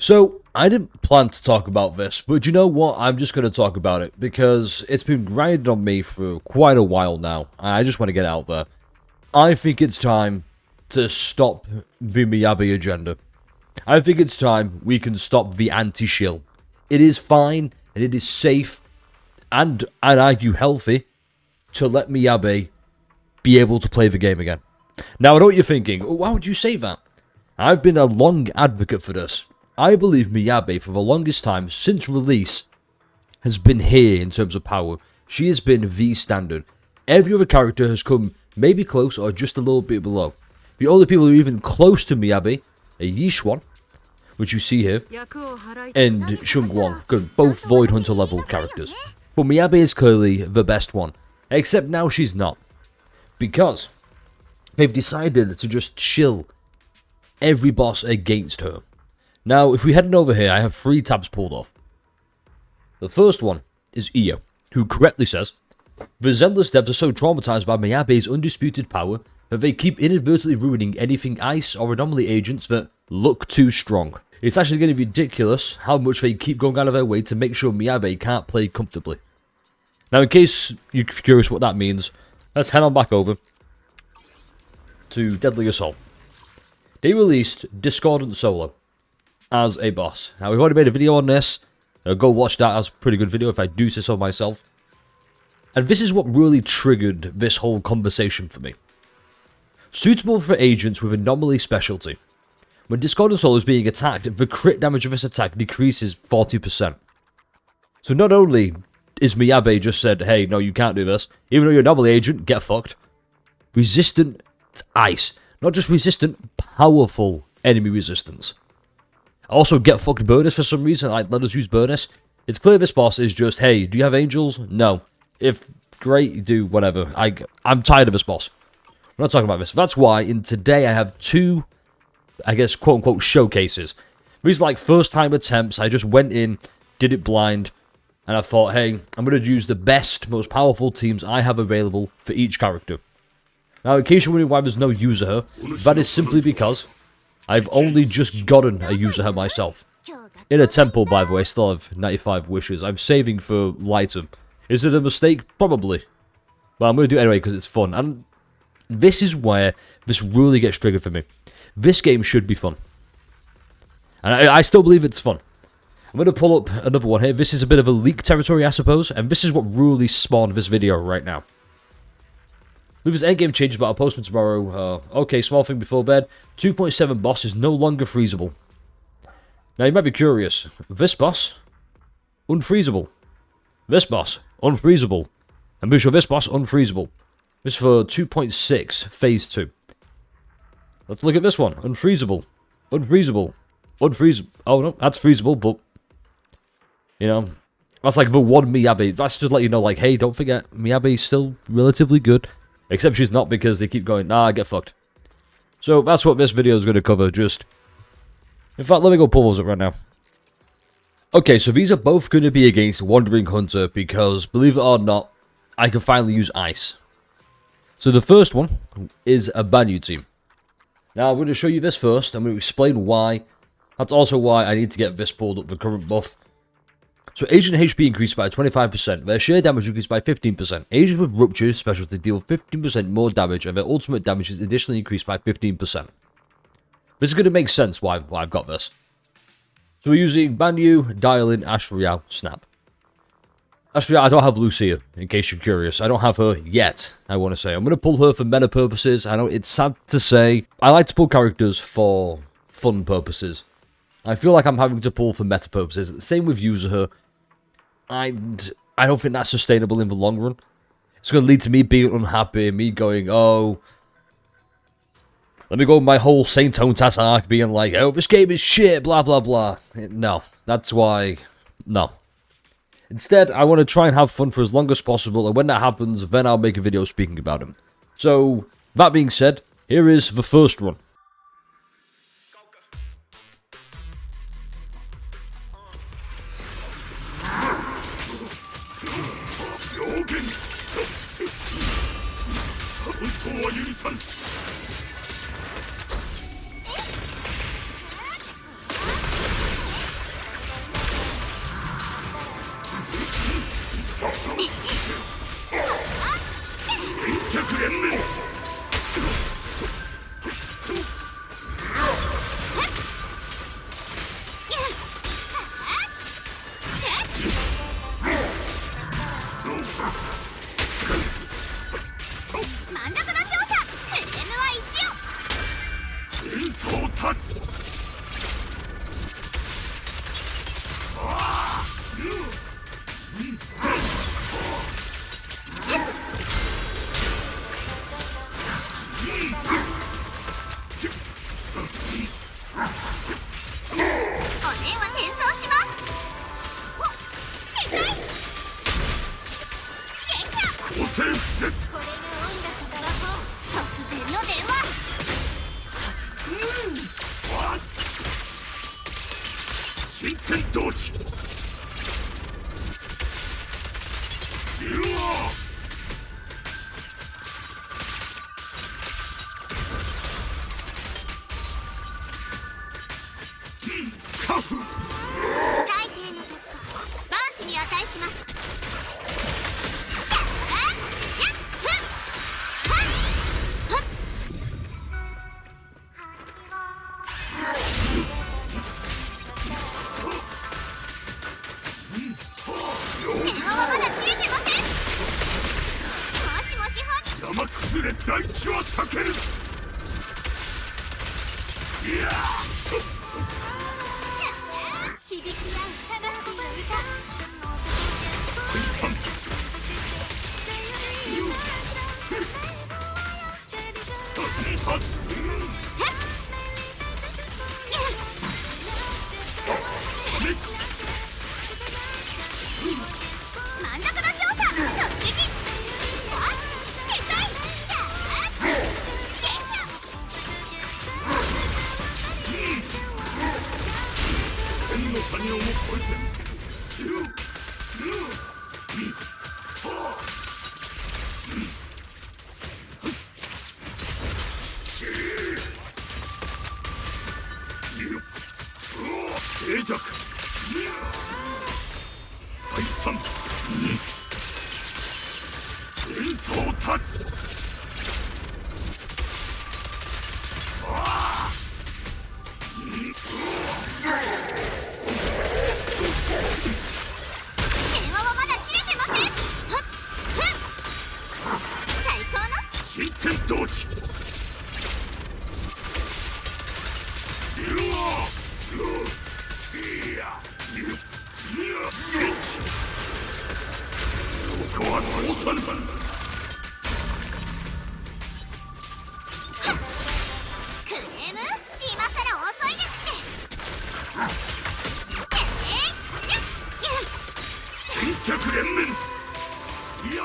So, I didn't plan to talk about this, but you know what? I'm just going to talk about it because it's been grinding on me for quite a while now. I just want to get out there. I think it's time to stop the Miyabi agenda. I think it's time we can stop the anti-shill. It is fine, and it is safe, and I'd argue healthy, to let Miyabi be able to play the game again. Now, I know what you're thinking. Why would you say that? I've been a long advocate for this. I believe Miyabi, for the longest time, since release, has been here in terms of power. She has been the standard. Every other character has come maybe close or just a little bit below. The only people who are even close to Miyabi are Yishuan, which you see here, and Shungguang, both Void Hunter level characters. But Miyabi is clearly the best one, except now she's not. Because they've decided to just chill every boss against her. Now, if we head over here, I have 3 tabs pulled off. The first one is Io, who correctly says, the Zenless devs are so traumatized by Miyabi's undisputed power that they keep inadvertently ruining anything ice or anomaly agents that look too strong. It's actually getting ridiculous how much they keep going out of their way to make sure Miyabi can't play comfortably. Now, in case you're curious what that means, let's head on back over to Deadly Assault. They released Discordant Solo as a boss. Now, we've already made a video on this. Go watch that. That's a pretty good video if I do say so myself. And this is what really triggered this whole conversation for me. Suitable for agents with anomaly specialty. When Discordant Solo is being attacked, the crit damage of this attack decreases 40%. So not only is Miyabi just said, hey, no, you can't do this. Even though you're an anomaly agent, get fucked. Resistant to ice. Not just resistant, powerful enemy resistance. Also, get fucked bonus for some reason. Like, let us use bonus. It's clear this boss is just, hey, do you have angels? No. If great, do whatever. I'm tired of this boss. We're not talking about this. That's why in today I have 2, I guess, quote unquote, showcases. These are like first time attempts. I just went in, did it blind, and I thought, hey, I'm going to use the best, most powerful teams I have available for each character. Now, in case you're wondering why there's no user here, that is simply because I've only just gotten a user here myself. In a temple, by the way, I still have 95 wishes. I'm saving for lighter. Is it a mistake? Probably. But I'm going to do it anyway because it's fun. And this is where this really gets triggered for me. This game should be fun. And I still believe it's fun. I'm going to pull up another one here. This is a bit of a leak territory, I suppose. And this is what really spawned this video right now. With his endgame changes, but I'll post them tomorrow. Okay, small thing before bed. 2.7 boss is no longer freezable. Now, you might be curious. This boss, unfreezable. This boss, unfreezable. And be sure this boss, unfreezable. This for 2.6, phase 2. Let's look at this one. Unfreezable. Unfreezable. Unfreezable. Oh, no, that's freezable, but, you know, that's like the one Miyabi. That's just to let you know, like, hey, don't forget, Miyabi's still relatively good. Except she's not because they keep going, nah, get fucked. So that's what this video is going to cover, just... In fact, let me go pull those up right now. Okay, so these are both going to be against Wandering Hunter because, believe it or not, I can finally use ice. So the first one is a Banyu team. Now, I'm going to show you this first. I'm going to explain why. That's also why I need to get this pulled up, the current buff. So agent HP increased by 25%, their sheer damage increased by 15%. Agents with Rupture specialty deal 15% more damage, and their ultimate damage is additionally increased by 15%. This is going to make sense why I've got this. So we're using Banyu, Dial-In, Ashriao, Snap. Ashriao, I don't have Lucia, in case you're curious. I don't have her yet, I want to say. I'm going to pull her for meta purposes. I know it's sad to say. I like to pull characters for fun purposes. I feel like I'm having to pull for meta purposes. Same with user. I don't think that's sustainable in the long run. It's going to lead to me being unhappy, me going, oh, let me go with my whole Saint Tontas arc being like, oh, this game is shit, blah, blah, blah. No, that's why, no. Instead, I want to try and have fun for as long as possible, and when that happens, then I'll make a video speaking about him. So, that being said, here is the first run. 脚連綿満足の調査クレームは一応演奏立つお面は転送しますお決済元気五線不絶これで音楽鳴らそう突然の電話真剣同時自由はカフ大抵の特化万死に値しますやっふっはっはっ電話はまだ切れてませんもしもしほん山崩れ大地は避けるいや響き合う魂の歌解散満足の調査直撃あ決済元天の谷をも越えてみせる静寂解散演奏立つ電話はまだ切れてませんはっふっ最高の真剣同時自由はいや戦地ここは通さぬクレーム今さら遅いですって遠脚連綿いや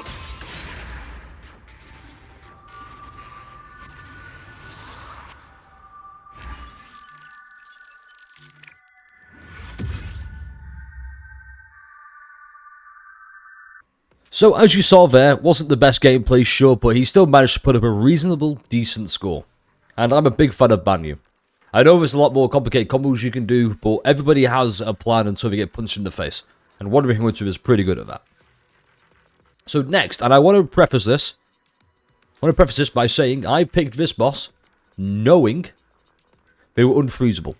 So, as you saw there, wasn't the best gameplay, sure, but he still managed to put up a reasonable, decent score. And I'm a big fan of Banyu. I know there's a lot more complicated combos you can do, but everybody has a plan until they get punched in the face. And Wandering Winter is pretty good at that. So next, and I want to preface this by saying I picked this boss knowing they were unfreezable.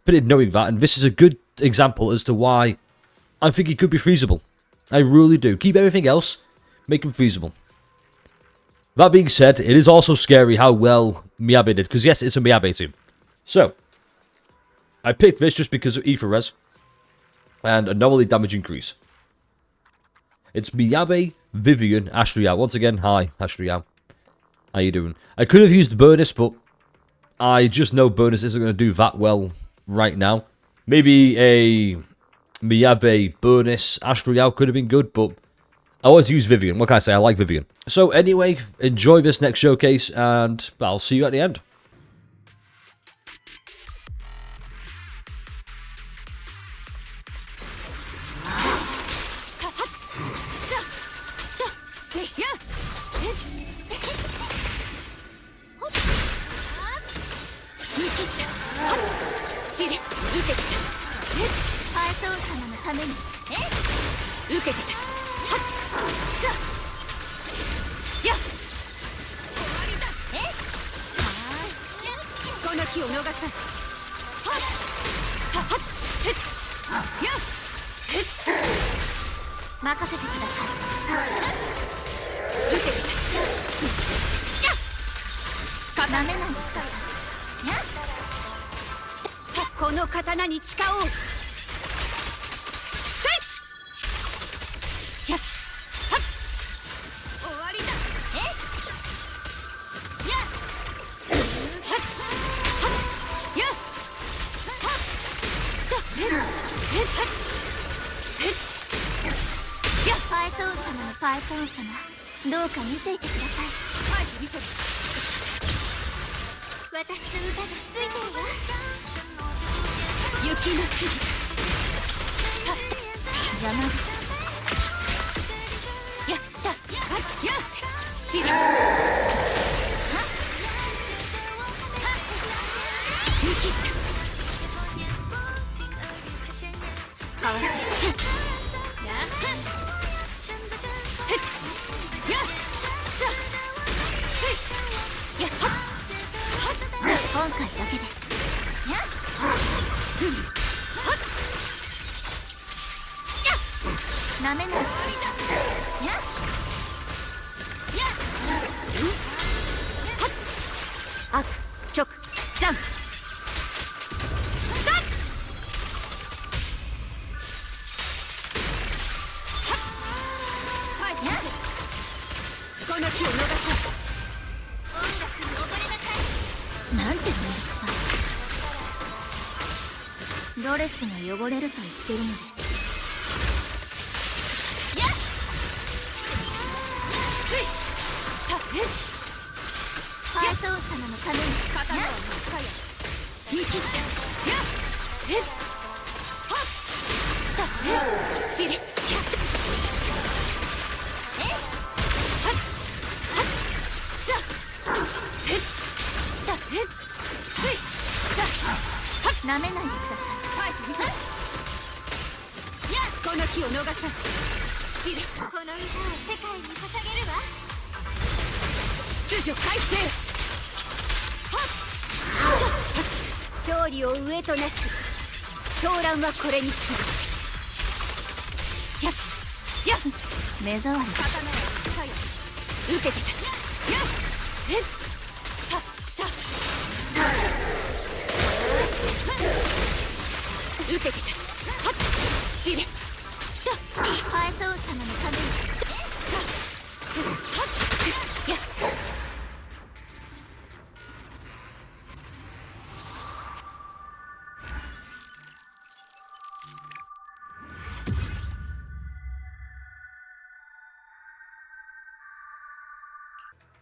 But knowing that, and this is a good example as to why I think he could be freezable. I really do. Keep everything else, make him feasible. That being said, it is also scary how well Miyabi did, because yes, it's a Miyabi team. So, I picked this just because of Ether Res and anomaly damage increase. It's Miyabi, Vivian, Ashley. Once again, hi, Ashley. How you doing? I could have used bonus, but I just know bonus isn't going to do that well right now. Maybe a Miyabi, bonus, Astrial could have been good, but I always use Vivian. What can I say? I like Vivian. So anyway, enjoy this next showcase, and I'll see you at the end. 気を逃さず。はっはっはっふっやっふっ任せてください。受けて立ちやっなめないでください。やっこの刀に誓おう。せいやっはっ終わりだ。えやっはっはっやっはっだえっえっえっやっパイトーン様のパイトーン様、どうか見ていてください。はい見せる。私の歌がついてるわ。雪のしず邪魔です。やったやっチリはっ見切ったかわいいやっやっさやっはっ今回だけです。やっなめない。やっ悪直残この気を逃さず。音楽に溺れなさい。なんてめんどくさい。ドレスが汚れると言ってるのです。やっついはっパイトーン様のために刀をかや見切ったやっえっはっだえっチリやっえっはっはっさえっだえっついだはっなめないでください。はい見せやっこの気を逃さず。チリこの歌を世界に捧げるわ。秩序改正はっ勝利を上となし狂乱はこれに次ぐ。やっやっ目障り刀を使い受けて立つ。やっえっはっさ受けて立つはっチリだパイトーン様のためにさはっやっ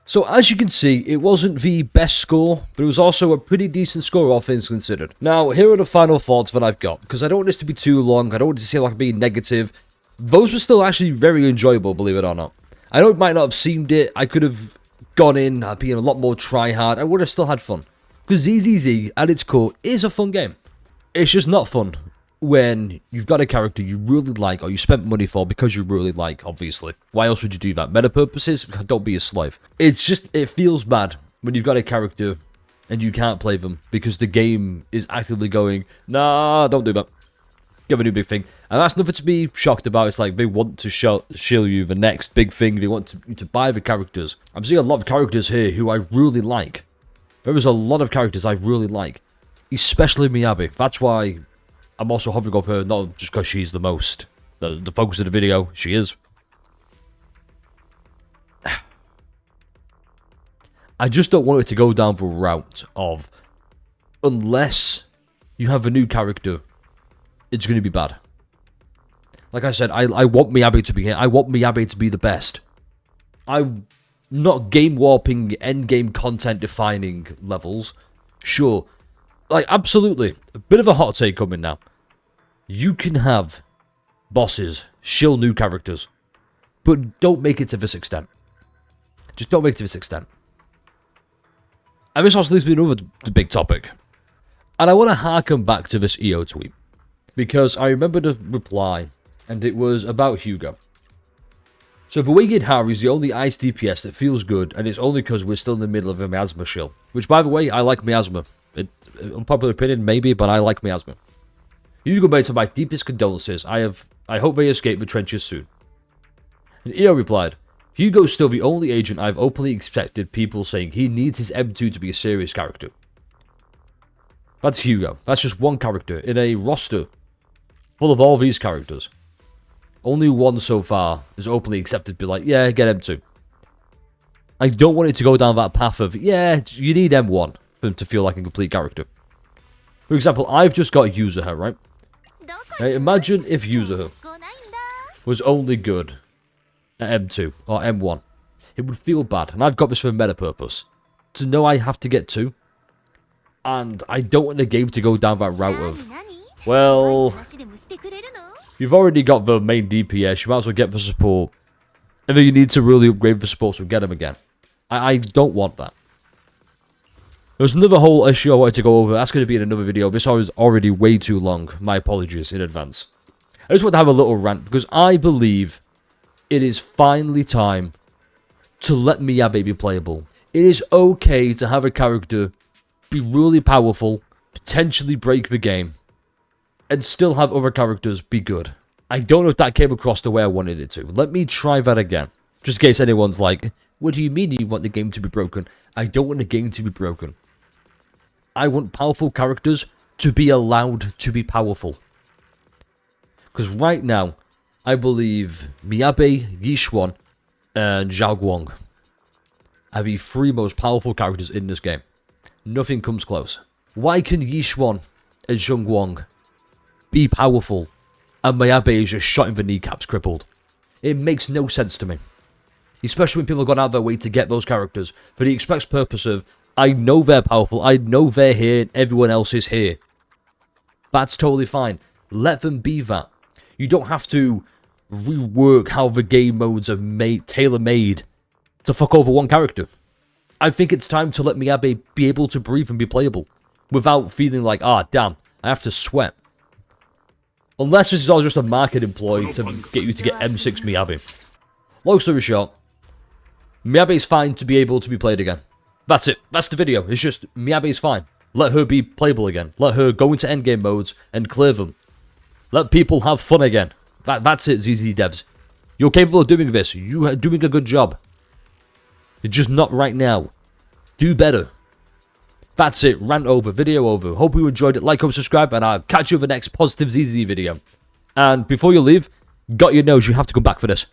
So as you can see, it wasn't the best score, but it was also a pretty decent score all things considered. Now, here are the final thoughts that I've got, because I don't want this to be too long, I don't want it to seem like I'm being negative. Those were still actually very enjoyable, believe it or not. I know it might not have seemed it, I could have gone in, being a lot more try-hard, I would have still had fun. Because ZZZ, at its core, is a fun game. It's just not fun when you've got a character you really like, or you spent money for because you really like, obviously. Why else would you do that? Meta purposes? Don't be a slave. It's just, it feels bad when you've got a character and you can't play them because the game is actively going, nah, don't do that. Give a new big thing. And that's nothing to be shocked about. It's like they want to show you the next big thing. They want you to buy the characters. I'm seeing a lot of characters here who I really like. There is a lot of characters I really like. Especially Miyabi. That's why I'm also hovering over her, not just because she's the most, the focus of the video, she is. I just don't want it to go down the route of, unless you have a new character, it's going to be bad. Like I said, I want Miyabi to be here, I want Miyabi to be the best. I'm not game warping, end game content defining levels, sure. Like, absolutely, a bit of a hot take coming now. You can have bosses shill new characters, but don't make it to this extent. Just don't make it to this extent. And this also leads me to another big topic. And I want to harken back to this EO tweet, because I remember the reply, and it was about Hugo. So the Winged Harry is the only iced DPS that feels good, and it's only because we're still in the middle of a Miasma shill. Which, by the way, I like Miasma. Unpopular opinion, maybe, but I like Miasma. Hugo made my deepest condolences. I hope they escape the trenches soon. And Io replied, Hugo's still the only agent I've openly accepted people saying he needs his M2 to be a serious character. That's Hugo. That's just one character in a roster full of all these characters. Only one so far is openly accepted to be like, yeah, get M2. I don't want it to go down that path of, yeah, you need M1 for him to feel like a complete character. For example, I've just got Yuzuha, right? Now, imagine if Yuzuha was only good at M2 or M1. It would feel bad, and I've got this for a meta purpose. To know I have to get 2, and I don't want the game to go down that route of, well, you've already got the main DPS, you might as well get the support. And then you need to really upgrade the support, so get them again. I don't want that. There's another whole issue I wanted to go over. That's going to be in another video. This is already way too long. My apologies in advance. I just want to have a little rant because I believe it is finally time to let Miyabi be playable. It is okay to have a character be really powerful, potentially break the game, and still have other characters be good. I don't know if that came across the way I wanted it to. Let me try that again. Just in case anyone's like, what do you mean you want the game to be broken? I don't want the game to be broken. I want powerful characters to be allowed to be powerful. Because right now, I believe Miyabi, Yixuan, and Zhao Guang are the 3 most powerful characters in this game. Nothing comes close. Why can Yixuan and Zhang Guang be powerful and Miyabi is just shot in the kneecaps, crippled? It makes no sense to me. Especially when people have gone out of their way to get those characters for the express purpose of, I know they're powerful, I know they're here, and everyone else is here. That's totally fine. Let them be that. You don't have to rework how the game modes are tailor-made to fuck over one character. I think it's time to let Miyabi be able to breathe and be playable without feeling like, damn, I have to sweat. Unless this is all just a marketing ploy to get you to get M6 Miyabi. Long story short, Miyabi's fine to be able to be played again. That's it. That's the video. It's just, Miyabi's fine. Let her be playable again. Let her go into endgame modes and clear them. Let people have fun again. That's it, ZZ devs. You're capable of doing this. You are doing a good job. You're just not right now. Do better. That's it. Rant over. Video over. Hope you enjoyed it. Like, comment, subscribe, and I'll catch you in the next positive ZZ video. And before you leave, got your nose. You have to come back for this.